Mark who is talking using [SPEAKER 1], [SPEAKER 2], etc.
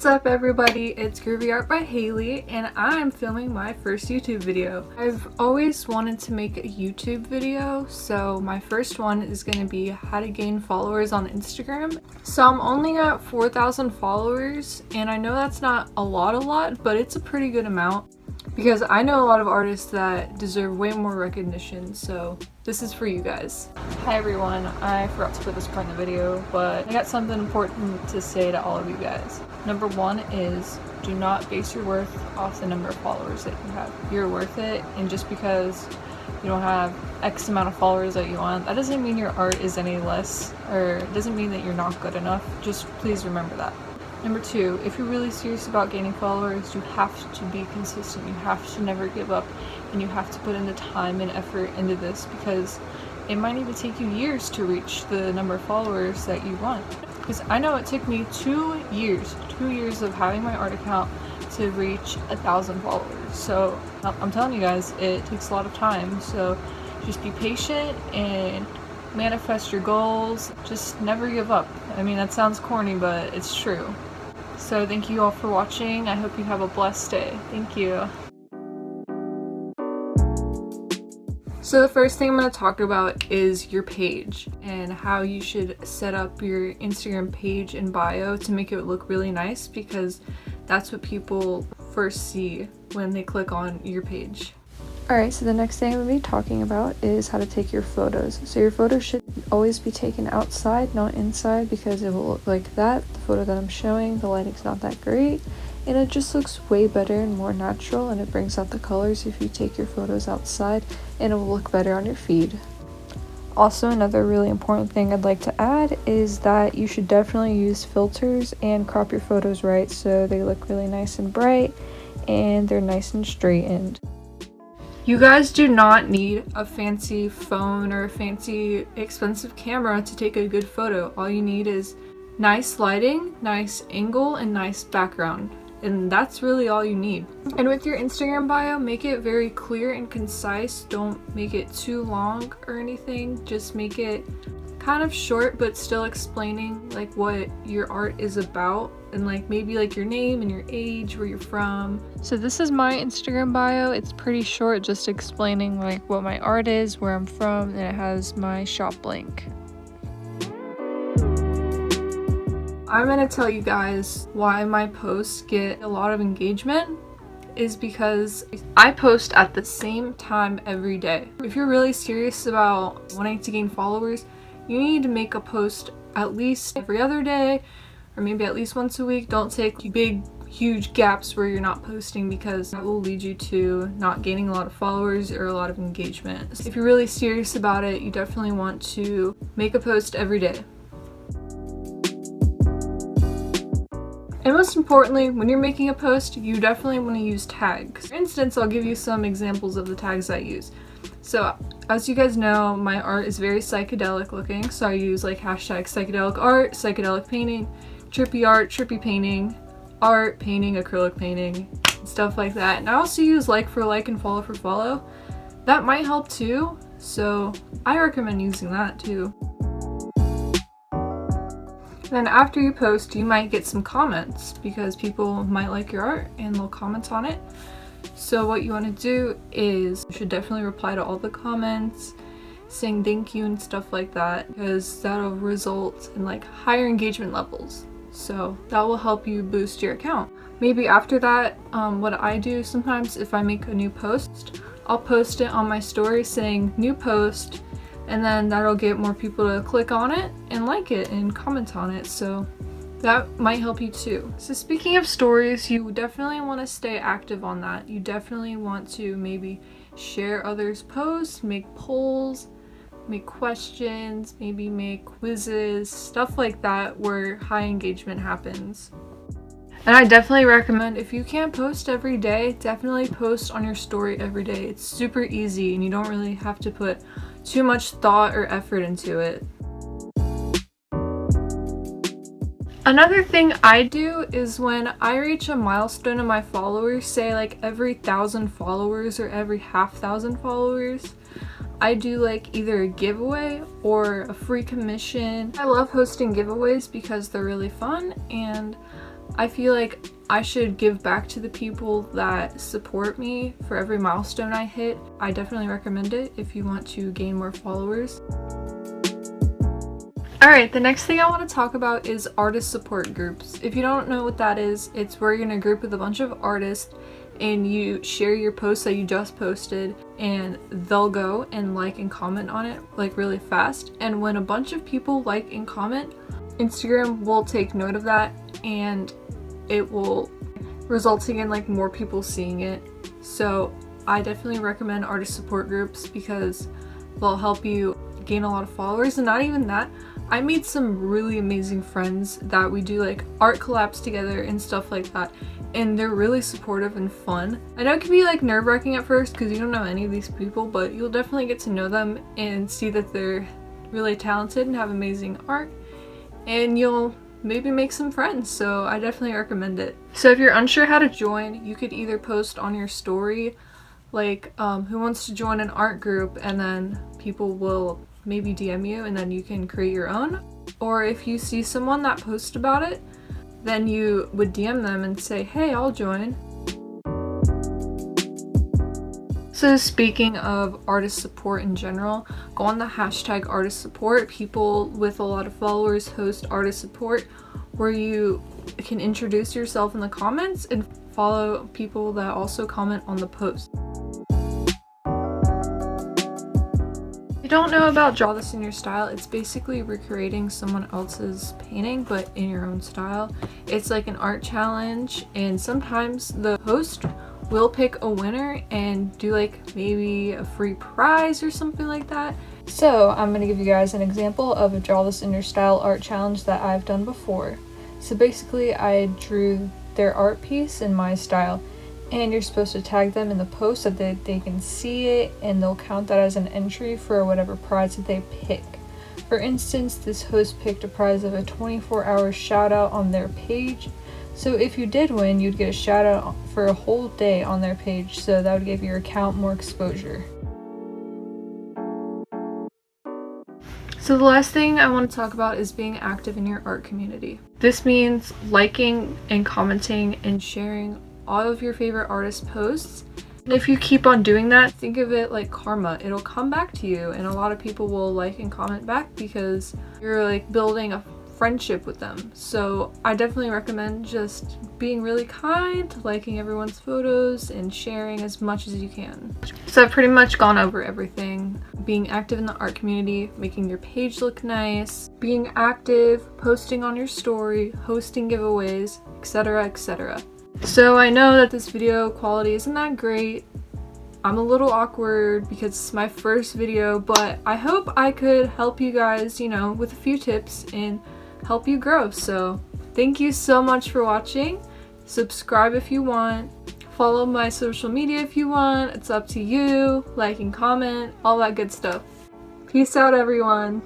[SPEAKER 1] What's up everybody, it's Groovy Art by Haley and I'm filming my first YouTube video. I've always wanted to make a YouTube video, so my first one is going to be how to gain followers on Instagram. So I'm only at 4,000 followers and I know that's not a lot, but it's a pretty good amount because I know a lot of artists that deserve way more recognition, so this is for you guys. Hi everyone, I forgot to put this part in the video, but I got something important to say to all of you guys. Number one is do not base your worth off the number of followers that you have. You're worth it, and just because you don't have X amount of followers that you want, that doesn't mean your art is any less, or it doesn't mean that you're not good enough. Just please remember that. Number two, if you're really serious about gaining followers, you have to be consistent. You have to never give up, and you have to put in the time and effort into this because it might even take you years to reach the number of followers that you want. Because I know it took me 2 years of having my art account to reach 1,000 followers. So I'm telling you guys, it takes a lot of time. So just be patient and manifest your goals. Just never give up. I mean, that sounds corny, but it's true. So thank you all for watching. I hope you have a blessed day. Thank you. So the first thing I'm going to talk about is your page and how you should set up your Instagram page and bio to make it look really nice, because that's what people first see when they click on your page.
[SPEAKER 2] Alright, so the next thing I'm going to be talking about is how to take your photos. So your photos should always be taken outside, not inside, because it will look like that. The photo that I'm showing, the lighting's not that great, and it just looks way better and more natural, and it brings out the colors if you take your photos outside, and it will look better on your feed. Also, another really important thing I'd like to add is that you should definitely use filters and crop your photos right so they look really nice and bright and they're nice and straightened.
[SPEAKER 1] You guys do not need a fancy phone or a fancy expensive camera to take a good photo. All you need is nice lighting, nice angle, and nice background. And that's really all you need. And with your Instagram bio, make it very clear and concise. Don't make it too long or anything. Just make it kind of short but still explaining like what your art is about, and like maybe like your name and your age, where you're from. So this is my Instagram bio. It's pretty short, just explaining like what my art is, where I'm from, and it has my shop link. I'm gonna tell you guys why my posts get a lot of engagement is because I post at the same time every day. If you're really serious about wanting to gain followers, you need to make a post at least every other day, or maybe at least once a week. Don't take big, huge gaps where you're not posting, because that will lead you to not gaining a lot of followers or a lot of engagement. If you're really serious about it, you definitely want to make a post every day. And most importantly, when you're making a post, you definitely want to use tags. For instance, I'll give you some examples of the tags I use. So as you guys know, my art is very psychedelic looking, so I use like hashtag psychedelic art, psychedelic painting, trippy painting, art painting, acrylic painting, stuff like that. And I also use like for like and follow for follow. That might help too, so I recommend using that too. Then after you post, you might get some comments because people might like your art and they'll comment on it. So what you want to do is you should definitely reply to all the comments, saying thank you and stuff like that, because that'll result in like higher engagement levels. So that will help you boost your account. Maybe after that, what I do sometimes, if I make a new post, I'll post it on my story saying new post, and then that'll get more people to click on it and like it and comment on it. So that might help you too. So speaking of stories, you definitely want to stay active on that. You definitely want to maybe share others' posts, make polls, make questions, maybe make quizzes, stuff like that where high engagement happens. And I definitely recommend, if you can't post every day, definitely post on your story every day. It's super easy and you don't really have to put too much thought or effort into it. Another thing I do is when I reach a milestone of my followers, say like every 1,000 followers or every half thousand followers, I do like either a giveaway or a free commission. I love hosting giveaways because they're really fun, and I feel like I should give back to the people that support me for every milestone I hit. I definitely recommend it if you want to gain more followers. Alright, the next thing I want to talk about is artist support groups. If you don't know what that is, it's where you're in a group with a bunch of artists and you share your post that you just posted, and they'll go and like and comment on it like really fast. And when a bunch of people like and comment, Instagram will take note of that and it will resulting in like more people seeing it. So I definitely recommend artist support groups because they'll help you gain a lot of followers. And not even that, I made some really amazing friends that we do like art collabs together and stuff like that, and they're really supportive and fun. I know it can be like nerve-wracking at first because you don't know any of these people, but you'll definitely get to know them and see that they're really talented and have amazing art, and you'll maybe make some friends. So I definitely recommend it. So if you're unsure how to join, you could either post on your story like who wants to join an art group, and then people will maybe DM you and then you can create your own. Or if you see someone that posts about it, then you would DM them and say, hey, I'll join. So speaking of artist support in general, go on the hashtag artist support. People with a lot of followers host artist support where you can introduce yourself in the comments and follow people that also comment on the post. If you don't know about Draw This in Your Style, it's basically recreating someone else's painting but in your own style. It's like an art challenge, and sometimes the host will pick a winner and do like maybe a free prize or something like that. So I'm going to give you guys an example of a Draw This in Your Style art challenge that I've done before. So basically I drew their art piece in my style, and you're supposed to tag them in the post so that they can see it, and they'll count that as an entry for whatever prize that they pick. For instance, this host picked a prize of a 24-hour shout out on their page. So if you did win, you'd get a shout out for a whole day on their page, so that would give your account more exposure. So the last thing I want to talk about is being active in your art community. This means liking and commenting and sharing all of your favorite artist posts. And if you keep on doing that, think of it like karma. It'll come back to you, and a lot of people will like and comment back because you're like building a friendship with them. So I definitely recommend just being really kind, liking everyone's photos, and sharing as much as you can. So I've pretty much gone over everything. Being active in the art community, making your page look nice, being active, posting on your story, hosting giveaways, etc., etc. So I know that this video quality isn't that great. I'm a little awkward because it's my first video, but I hope I could help you guys, you know, with a few tips and help you grow. So thank you so much for watching. Subscribe if you want. Follow my social media if you want. It's up to you. Like and comment, all that good stuff. Peace out, everyone.